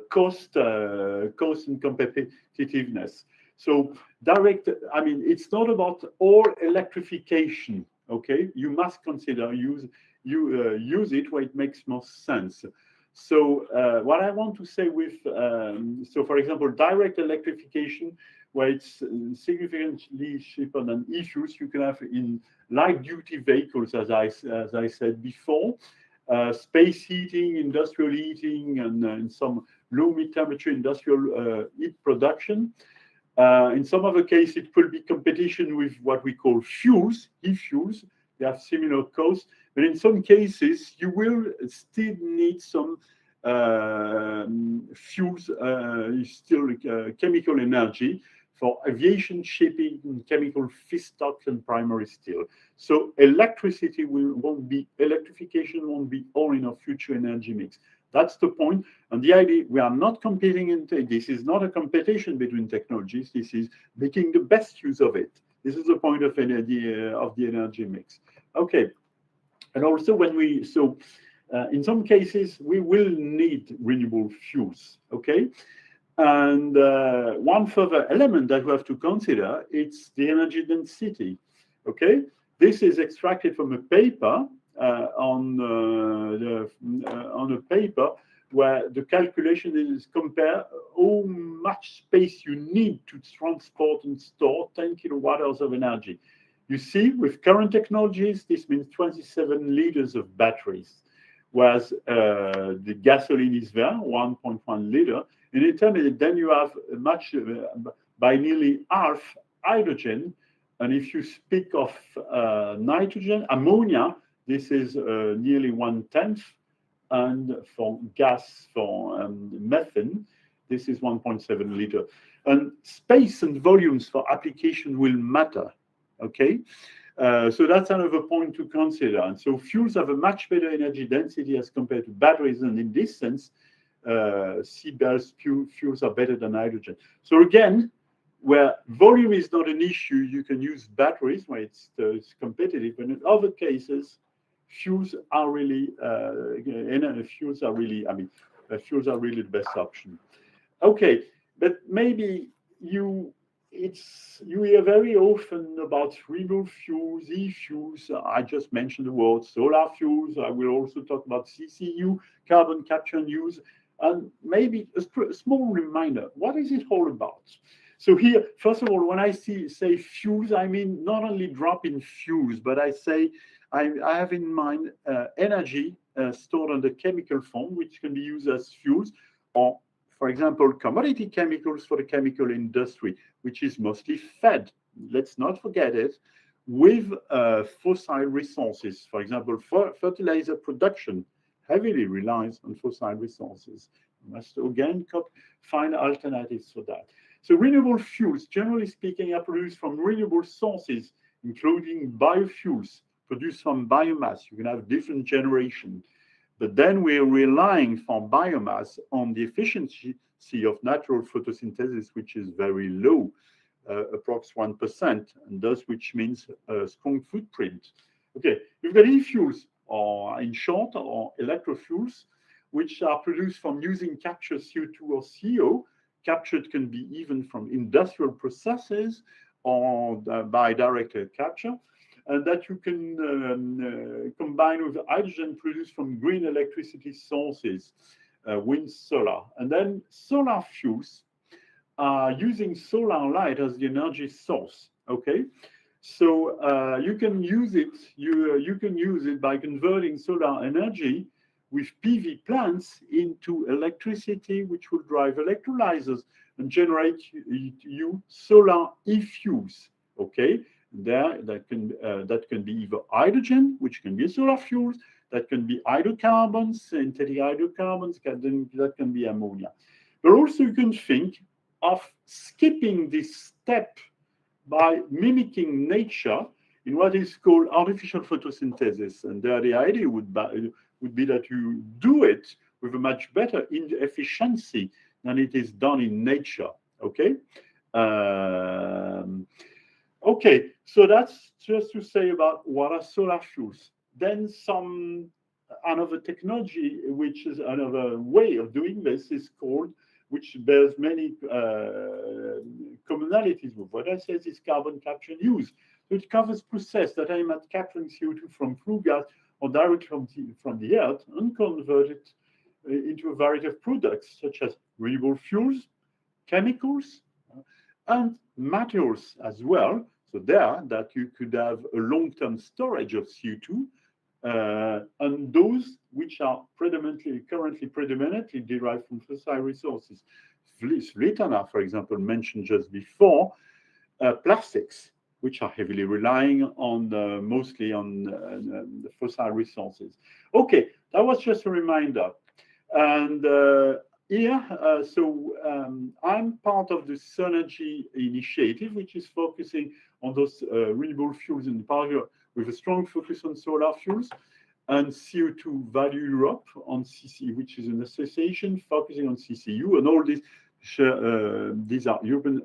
cost and competitiveness. So it's not about all electrification. Okay, you must consider use it where it makes most sense. So what I want to say with so for example, direct electrification, where it's significantly cheaper than e-fuels, you can have in light duty vehicles, as I said before. Space heating, industrial heating, and some low mid-temperature industrial heat production. In some other cases, it could be competition with what we call fuels, e-fuels. They have similar costs, but in some cases, you will still need some fuels, still chemical energy for aviation, shipping, and chemical feedstocks and primary steel. So electrification won't be all in our future energy mix. That's the point. And the idea, we are not competing this is not a competition between technologies. This is making the best use of it. This is the point of the energy mix. Okay. And also in some cases, we will need renewable fuels. Okay. And one further element that we have to consider, it's the energy density. Okay, this is extracted from a paper on a paper where the calculation is compare how much space you need to transport and store 10 kilowatt hours of energy. You see, with current technologies, this means 27 liters of batteries, whereas the gasoline is there, 1.1 liter. In intermediate, then you have much by nearly half hydrogen. And if you speak of nitrogen, ammonia, this is nearly 1/10. And for gas, for methane, this is 1.7 liter. And space and volumes for application will matter. Okay. So that's another point to consider. And so fuels have a much better energy density as compared to batteries. And in this sense, CBAS fuels are better than hydrogen. So again, where volume is not an issue, you can use batteries where it's competitive. And in other cases, fuels are really the best option. Okay, but maybe you hear very often about renewable fuels, e-fuels. I just mentioned the word solar fuels. I will also talk about CCU, carbon capture and use. And maybe a small reminder, what is it all about? So here, first of all, when I say fuels, I mean not only drop-in fuels, but I have in mind energy stored in the chemical form, which can be used as fuels, or, for example, commodity chemicals for the chemical industry, which is mostly fed, let's not forget it, with fossil resources. For example, fertilizer production heavily relies on fossil resources. We must again find alternatives for that. So renewable fuels, generally speaking, are produced from renewable sources, including biofuels produced from biomass. You can have different generations, but then we're relying for biomass on the efficiency efficiency of natural photosynthesis, which is very low, approx 1%, and thus which means a strong footprint. Okay, you've got e-fuels, or in short, or electrofuels, which are produced from using captured CO2 or CO. Captured can be even from industrial processes or by direct air capture, and that you can combine with hydrogen produced from green electricity sources, wind, solar. And then solar fuels are using solar light as the energy source, okay? So you can use it. You can use it by converting solar energy with PV plants into electricity, which will drive electrolyzers and generate you solar e-fuels. Okay, that can be either hydrogen, which can be solar fuels. That can be hydrocarbons, synthetic hydrocarbons. That can be ammonia. But also you can think of skipping this step by mimicking nature in what is called artificial photosynthesis. And there the idea would be that you do it with a much better efficiency than it is done in nature, okay? Okay, so that's just to say about what are solar fuels. Then another technology, which is another way of doing this, is called, which bears many commonalities with what I said, is carbon capture and use. So it covers process that aim at capturing CO2 from flue gas or directly from the earth and convert it into a variety of products such as renewable fuels, chemicals, and materials as well. So there that you could have a long-term storage of CO2, and those which are currently predominantly derived from fossil resources. Svetlana, for example, mentioned just before, plastics, which are heavily relying on mostly on the fossil resources. Okay, that was just a reminder. And here, I'm part of the Synergy initiative, which is focusing on those renewable fuels in particular, with a strong focus on solar fuels, and CO2 Value Europe on CC, which is an association focusing on CCU, and all these are European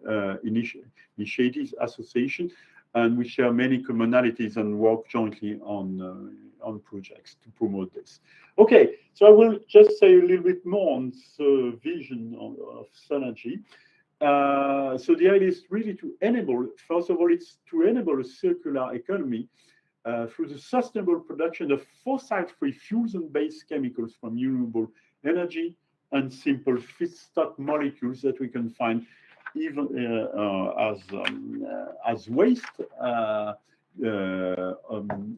initiatives, associations, and we share many commonalities and work jointly on projects to promote this. Okay, so I will just say a little bit more on the vision of Synergy. So the idea is really to enable, first of all, it's to enable a circular economy through the sustainable production of fossil-free fuels and base chemicals from renewable energy and simple feedstock molecules that we can find even as waste,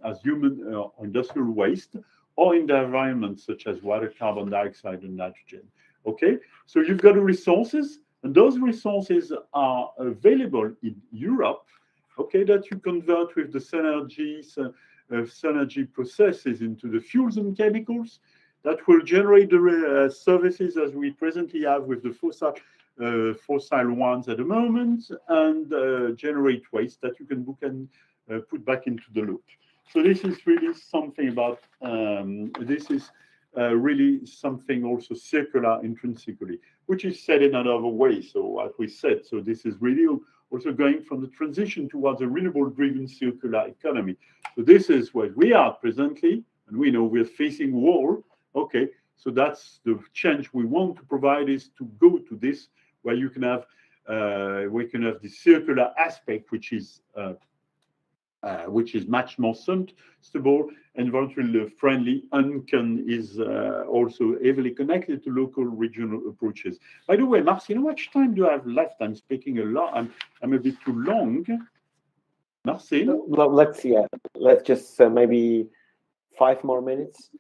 as human or industrial waste, or in the environment, such as water, carbon dioxide, and nitrogen. Okay, so you've got the resources, and those resources are available in Europe, okay, that you convert with the Synergy processes into the fuels and chemicals that will generate the services as we presently have with the fossil ones at the moment, and generate waste that you can book and put back into the loop. So this is really something about, really something also circular intrinsically, which is said in another way. So what we said, so this is really also going from the transition towards a renewable-driven circular economy. So this is where we are presently, and we know we're facing war. Okay, so that's the change we want to provide, is to go to this, where you can have, we can have the circular aspect, which is much more sustainable, environmentally friendly, and is also heavily connected to local regional approaches. By the way, Marcin, how much time do I have left? I'm speaking a lot. I'm a bit too long. Marcin? Let's just maybe 5 more minutes.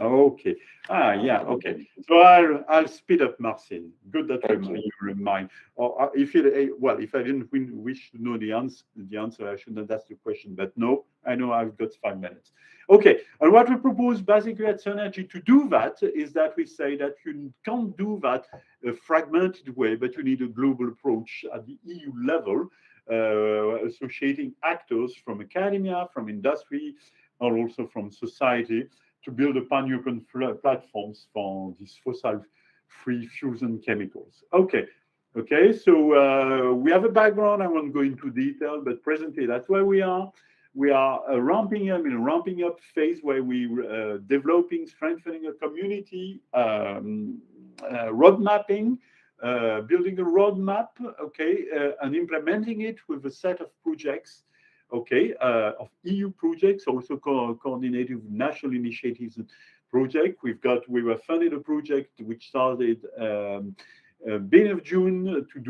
Okay. Yeah. Okay. So I'll speed up, Marcin. Good that you remind. Or if I didn't wish to know the answer, I shouldn't ask the question. But no, I know I've got 5 minutes. Okay. And what we propose basically at Synergy to do that is that we say that you can't do that a fragmented way, but you need a global approach at the EU level, associating actors from academia, from industry, or also from society, to build a pan-European platforms for these fossil free fuels and chemicals. Okay, so we have a background. I won't go into detail, but presently that's where we are. We are ramping up in a ramping up phase where we developing, strengthening a community, road mapping, building a roadmap, okay, and implementing it with a set of projects, okay, of EU projects, also coordinated with national initiatives and project. We were funded a project which started beginning of June to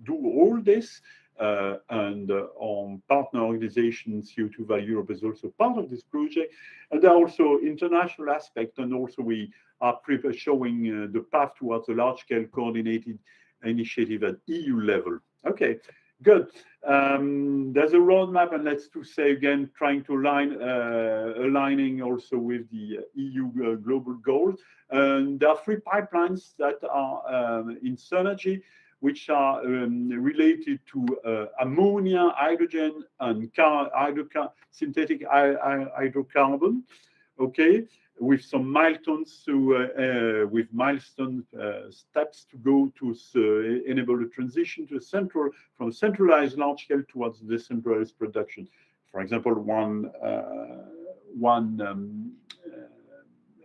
do all this. And our partner organization CO2 Value Europe is also part of this project, and there are also international aspects, and also we are showing the path towards a large-scale coordinated initiative at EU level. Okay, good. There's a roadmap, and let's to say again, trying to aligning also with the EU global goals. And there are 3 pipelines that are in synergy, which are related to ammonia, hydrogen, and synthetic hydrocarbon. Okay, with some milestones with milestone steps to go to enable the transition to from centralized large scale towards decentralized production. For example, one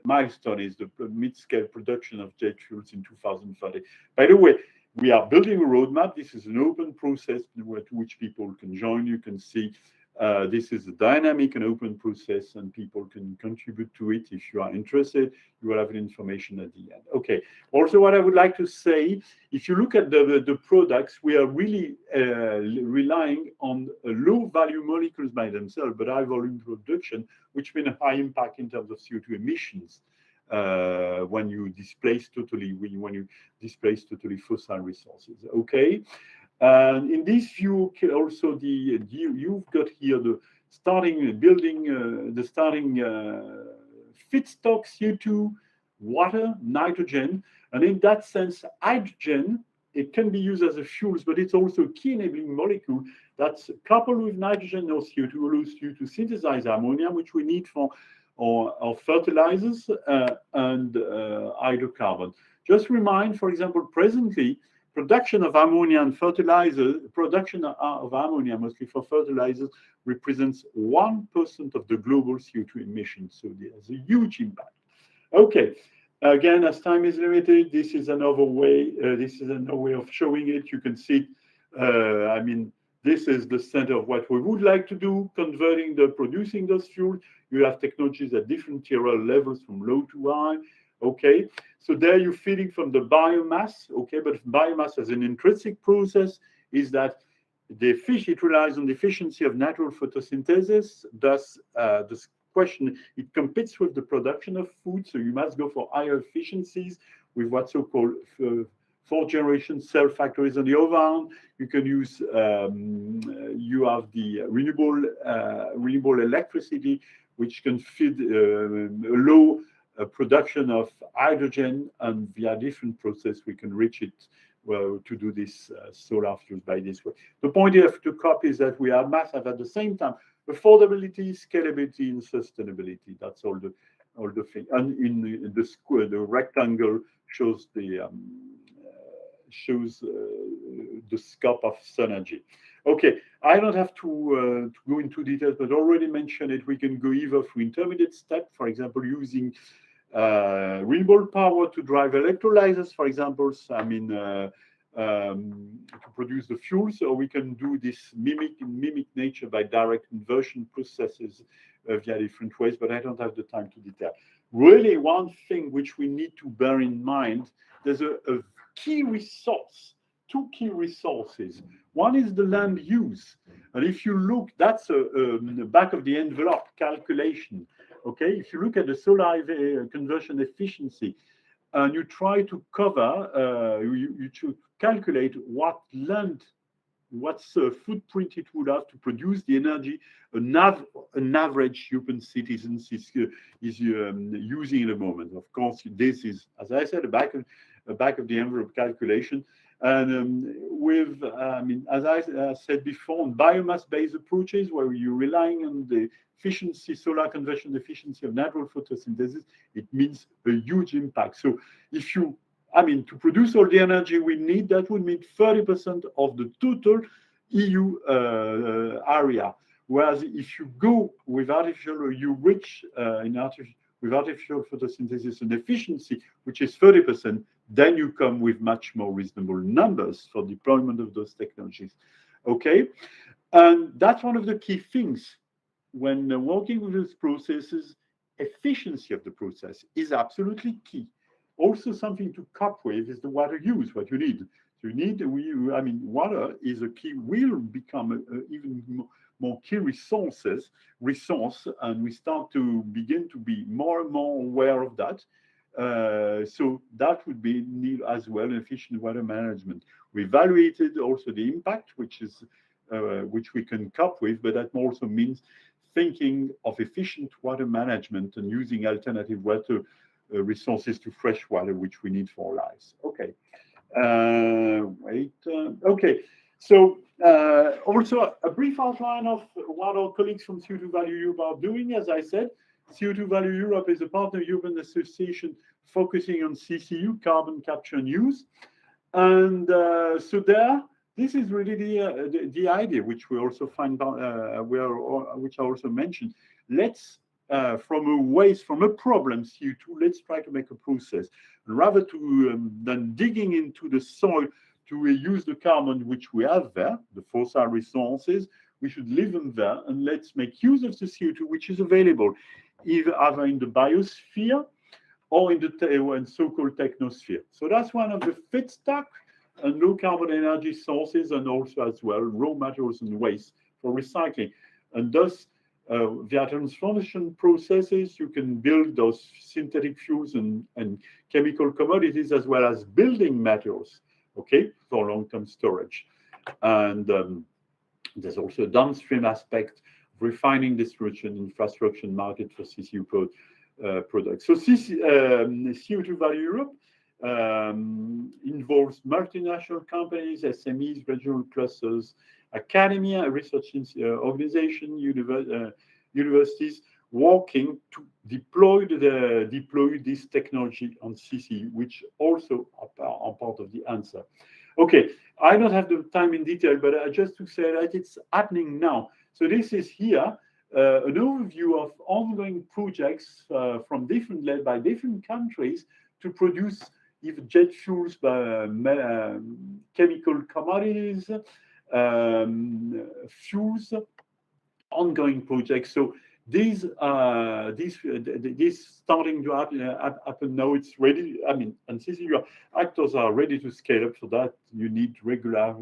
milestone is the mid-scale production of jet fuels in 2030. By the way, we are building a roadmap. This is an open process to which people can join. You can see this is a dynamic and open process, and people can contribute to it. If you are interested, you will have information at the end. Okay. Also, what I would like to say, if you look at the products, we are really relying on low-value molecules by themselves, but high-volume production, which means a high impact in terms of CO2 emissions. When you displace totally fossil resources. Okay, and in this view, also you've got here the starting feedstock CO2, water, nitrogen, and in that sense, hydrogen. It can be used as a fuel, but it's also a key enabling molecule that's coupled with nitrogen or CO2 allows you to synthesize ammonia, which we need for or fertilizers and hydrocarbon. Just remind, for example, presently, production of ammonia and fertilizer, production of ammonia, mostly for fertilizers, represents 1% of the global CO2 emissions. So there's a huge impact. Okay, again, as time is limited, this is another way. Of showing it. You can see, I mean, this is the center of what we would like to do, producing those fuels. You have technologies at different TRL levels from low to high. Okay, so there you're feeding from the biomass. Okay, but biomass as an intrinsic process is that it relies on the efficiency of natural photosynthesis. Thus, this question, it competes with the production of food. So you must go for higher efficiencies with what's so-called 4th-generation cell factories. On the other hand, you can use, you have the renewable electricity, which can feed low production of hydrogen, and via different process, we can reach it to do this solar fuels by this way. The point you have to copy is that we must have at the same time affordability, scalability, and sustainability. That's all the thing. And in the square, the rectangle shows the scope of synergy. Okay, I don't have to go into details, but already mentioned it. We can go either through intermediate step, for example, using renewable power to drive electrolyzers, for example. I mean, to produce the fuels, or we can do this mimic nature by direct conversion processes via different ways. But I don't have the time to detail. Really, one thing which we need to bear in mind: there's a key resource. 2 key resources. One is the land use. And if you look, that's the back of the envelope calculation. Okay, if you look at the solar conversion efficiency, and you try to cover, you should calculate what land, what's footprint it would have to produce the energy an average European citizen is using at the moment. Of course, this is, as I said, a back of the envelope calculation. And with, I mean, as I said before, on biomass-based approaches where you're relying on the efficiency, solar conversion efficiency of natural photosynthesis, it means a huge impact. So if you, I mean, to produce all the energy we need, that would mean 30% of the total EU area. Whereas if you go with artificial, or you reach with artificial photosynthesis and efficiency, which is 30%, then you come with much more reasonable numbers for deployment of those technologies. Okay, and that's one of the key things when working with these processes. Efficiency of the process is absolutely key. Also, something to cope with is the water use. What you need, I mean, water is a key. Will become even more key resource, and we start to begin to be more and more aware of that. So that would be need as well efficient water management. We evaluated also the impact, which we can cope with, but that also means thinking of efficient water management and using alternative water resources to fresh water, which we need for our lives. Okay. Okay. So also a brief outline of what our colleagues from CO2 Value Europe are doing. As I said, CO2 Value Europe is a partner European association focusing on CCU, carbon capture and use. And so this is really the idea, which we also find, which I also mentioned. Let's from a problem CO2, let's try to make a process. Rather than digging into the soil to reuse the carbon which we have there, the fossil resources, we should leave them there and let's make use of the CO2 which is available, either in the biosphere or in the so-called technosphere. So that's one of the feedstock and low carbon energy sources, and also as well raw materials and waste for recycling. And thus, via transformation processes, you can build those synthetic fuels and chemical commodities as well as building materials, okay, for long-term storage. And there's also a downstream aspect, refining, distribution, infrastructure, market for CCU products. So CO2 Value Europe involves multinational companies, SMEs, regional clusters, academia, research organization, universities working to deploy this technology on CCU, which also are part of the answer. Okay, I don't have the time in detail, but just to say that it's happening now. So this is here an overview of ongoing projects led by different countries to produce either jet fuels, chemical commodities, fuels, ongoing projects. So these starting to happen now. It's ready. I mean, and CCU actors are ready to scale up. For that, you need regular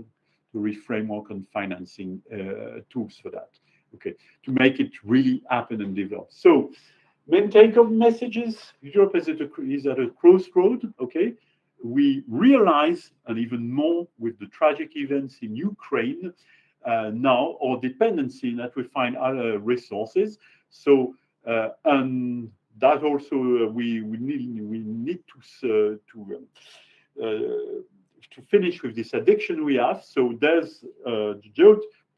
framework and financing tools for that. Okay, to make it really happen and develop. So, main take-home messages: Europe is at a crossroad. Okay, we realize, and even more with the tragic events in Ukraine, now our dependency that we find other resources. So, and that also we need to finish with this addiction we have. So there's the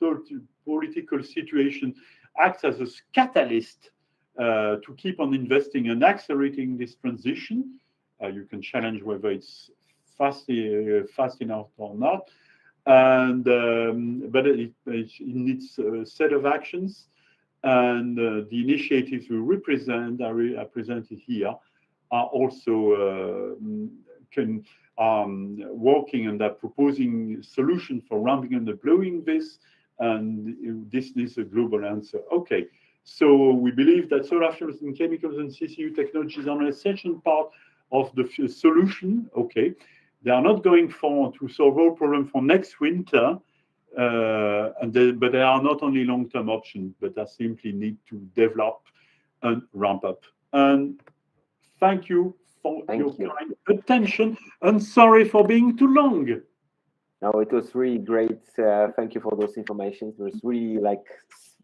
geopolitical situation acts as a catalyst to keep on investing and accelerating this transition. You can challenge whether it's fast enough or not, and but it needs a set of actions, and the initiatives we represent are presented here are also working on that, proposing solution for ramping and deploying this, and this needs a global answer. Okay, so we believe that solar fuels and chemicals and CCU technologies are an essential part of the solution. Okay, they are not going to solve all problems for next winter, but they are not only long-term options, but they simply need to develop and ramp up. And thank you for your kind attention, and sorry for being too long. No, it was really great. Thank you for those information. It was really like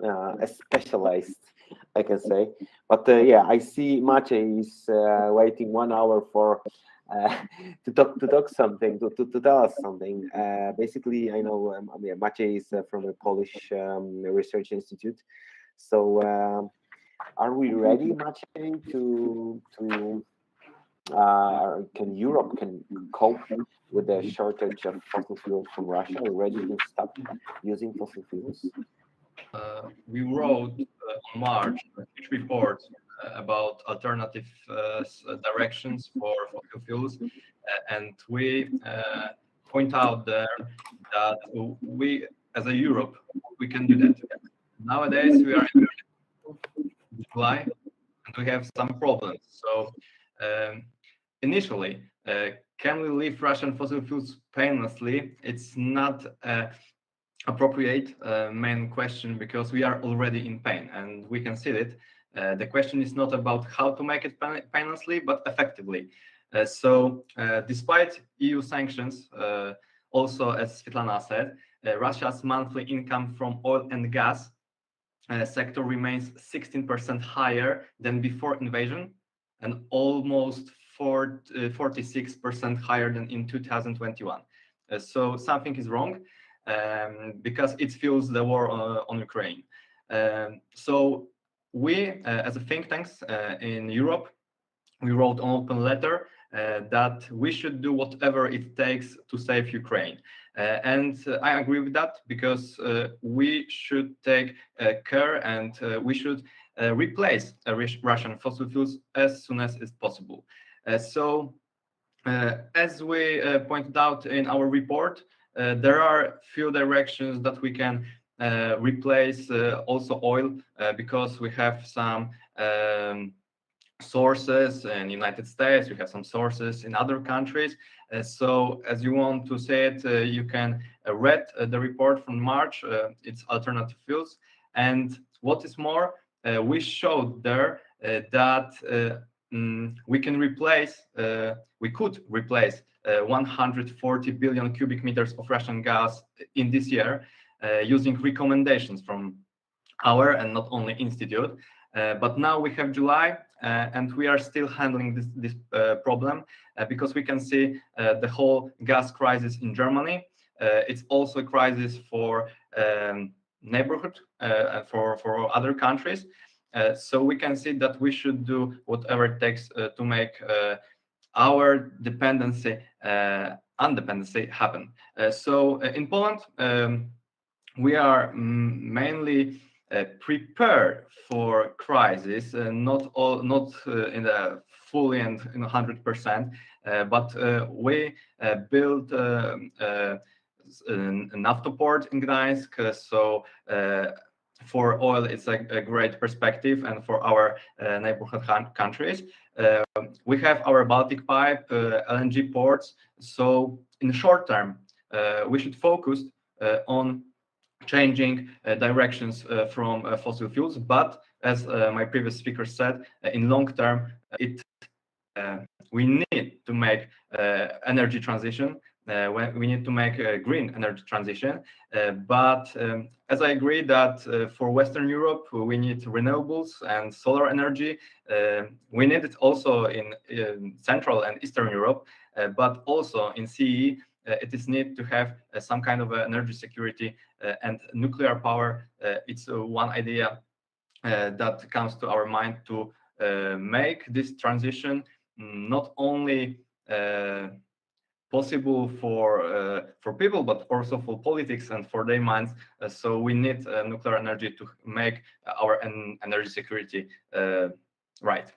a specialized, I can say. But yeah, I see Maciej is waiting 1 hour for to talk something, to tell us something. Basically, I know Maciej is from a Polish research institute. So, are we ready, Maciej, can Europe cope with the shortage of fossil fuels from Russia? Are we ready to stop using fossil fuels? We wrote on March a huge report about alternative directions for fossil fuels, and we point out there that we, as a Europe, we can do that. Nowadays, we are in July, and we have some problems. So initially, can we leave Russian fossil fuels painlessly? It's not appropriate main question, because we are already in pain and we can see it. The question is not about how to make it painlessly, but effectively. So despite EU sanctions, also as Svetlana said, Russia's monthly income from oil and gas sector remains 16% higher than before invasion, and almost 46% higher than in 2021. So something is wrong, because it fuels the war on Ukraine. So we, as a think tanks in Europe, we wrote an open letter that we should do whatever it takes to save Ukraine. And I agree with that, because we should take care, and we should replace Russian fossil fuels as soon as is possible. So as we pointed out in our report, there are few directions that we can replace also oil, because we have some sources in United States, we have some sources in other countries. So as you want to say it, you can read the report from March. It's alternative fuels. And what is more, we showed there that we can replace, we could replace 140 billion cubic meters of Russian gas in this year using recommendations from our, and not only institute. But now we have July, and we are still handling this problem, because we can see the whole gas crisis in Germany. It's also a crisis for neighborhood, for other countries. So we can see that we should do whatever it takes to make our dependency, undependency happen. So in Poland, we are mainly prepared for crisis, not in the fully and in 100%, but we built a naftoport in Gdańsk. So for oil, it's a great perspective, and for our neighborhood countries. We have our Baltic pipe, LNG ports. So in the short term, we should focus on changing directions from fossil fuels. But as my previous speaker said, in long term, we need to make energy transition. We need to make a green energy transition. But as I agree that for Western Europe, we need renewables and solar energy. We need it also in Central and Eastern Europe, but also in CE, it is need to have some kind of energy security, and nuclear power. It's one idea that comes to our mind to make this transition not only possible for people, but also for politics and for their minds. So we need nuclear energy to make our energy security right.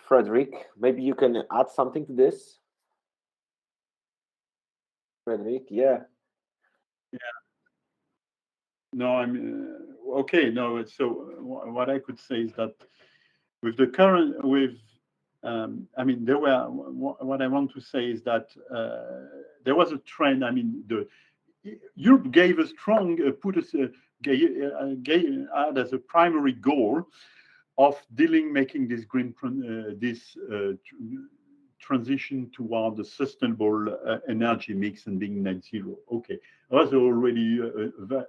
Frederick, maybe you can add something to this. Frederick, yeah. No, I'm okay. No, so what I could say is that with the current, I mean, there were, what I want to say is that there was a trend. I mean, Europe gave a strong, had as a primary goal of making this green, transition toward a sustainable energy mix and being net zero. Okay, that was already,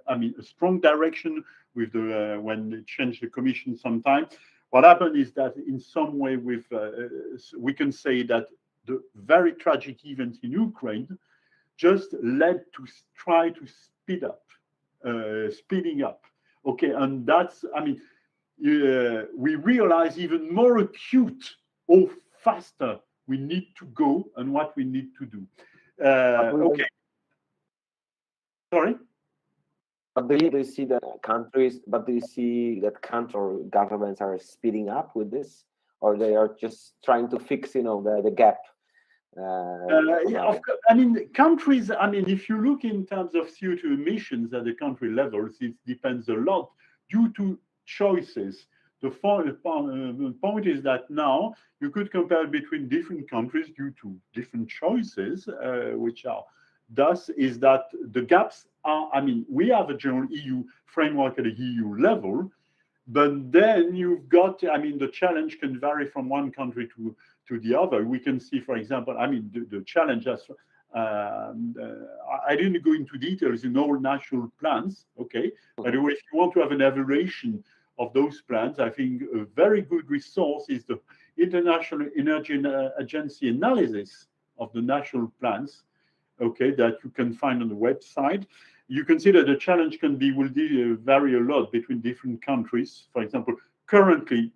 I mean, a strong direction with when they changed the commission sometime. what happened is that in some way we can say that the very tragic event in Ukraine just led to try to speeding up. Okay, and that's, I mean, we realize even more acute how faster we need to go and what we need to do. Okay. Sorry? But do you see that countries, but do you see that country or governments are speeding up with this, or they are just trying to fix, you know, the gap? Yeah, of course. I mean, countries, I mean, if you look in terms of CO2 emissions at the country levels, it depends a lot due to choices. The point is that now you could compare between different countries due to different choices, which are thus is that the gaps are, I mean, we have a general EU framework at a EU level, but then you've got, I mean, the challenge can vary from one country to the other. We can see, for example, I mean, the challenge as I didn't go into details in all national plans, okay? But if you want to have an evaluation of those plans, I think a very good resource is the International Energy Agency analysis of the national plans, okay, that you can find on the website. You consider the challenge will vary a lot between different countries. For example, currently,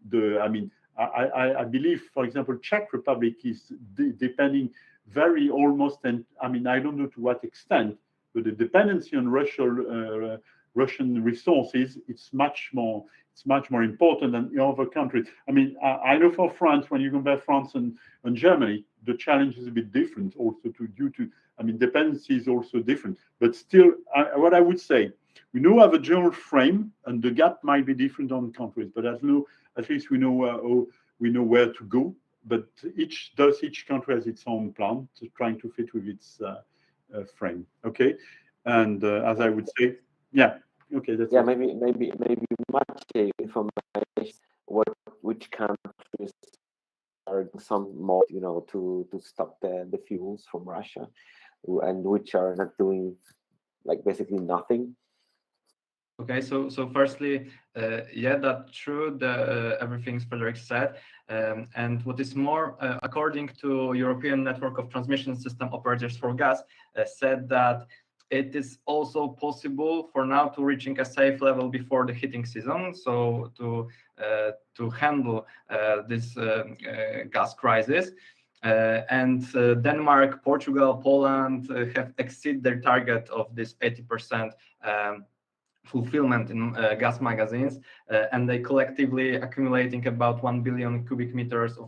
I believe, for example, Czech Republic is depending very almost, and I mean, I don't know to what extent, but the dependency on Russian resources, it's much more important than in other countries. I mean, I know for France, when you compare France and Germany, the challenge is a bit different also due to, I mean, dependency is also different. But still, what I would say, we now have a general frame, and the gap might be different on countries, but at least we know where to go. But each country has its own plan, trying to fit with its frame. Okay, and as I would say, yeah. Okay, that's yeah. it. Maybe much information. Which countries are doing some more, you know, to stop the fuels from Russia, and which are not doing, like, basically nothing. Okay, so firstly, yeah, that's true. Everything Frederick said, and what is more, according to European Network of Transmission System Operators for Gas, said that it is also possible for now to reaching a safe level before the heating season, so to handle this gas crisis. And Denmark, Portugal, Poland have exceeded their target of this 80% fulfillment in gas magazines, and they collectively accumulating about 1 billion cubic meters of